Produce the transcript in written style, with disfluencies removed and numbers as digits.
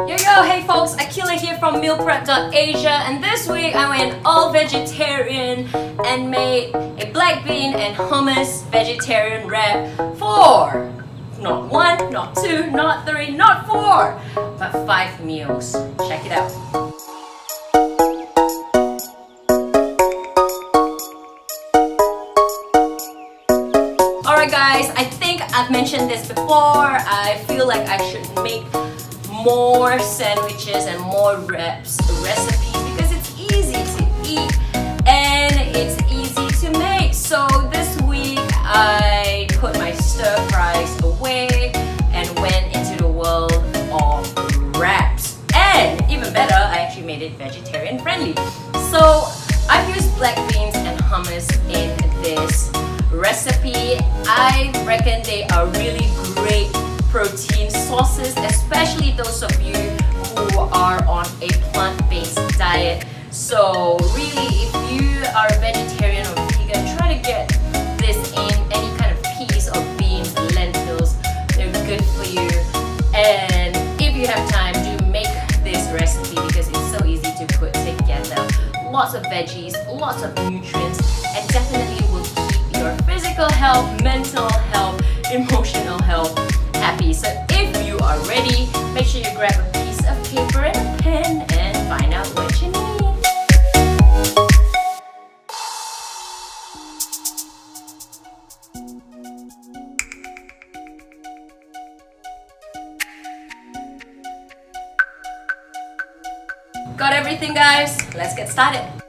Yo, hey folks, Akila here from mealprep.asia, and this week I went all vegetarian and made a black bean and hummus vegetarian wrap for not one, not two, not three, not four, but 5 meals. Check it out. Alright guys, I think I've mentioned this before. I feel like I should make more sandwiches and more recipes because it's easy to eat and it's easy to make. So this week I put my stir fries away and went into the world of wraps. And even better, I actually made it vegetarian friendly. So I've used black beans and hummus in this recipe. I reckon they are really great protein sources, especially those of you who are on a plant-based diet. So really, if you are a vegetarian or vegan, try to get this in any kind of peas or beans, lentils. They're good for you. And if you have time, do make this recipe because it's so easy to put together. Lots of veggies, lots of nutrients, and definitely will keep your physical health, mental health, emotional health happy. So if you are ready, make sure you grab a piece of paper and a pen and find out what you need. Got everything, guys? Let's get started.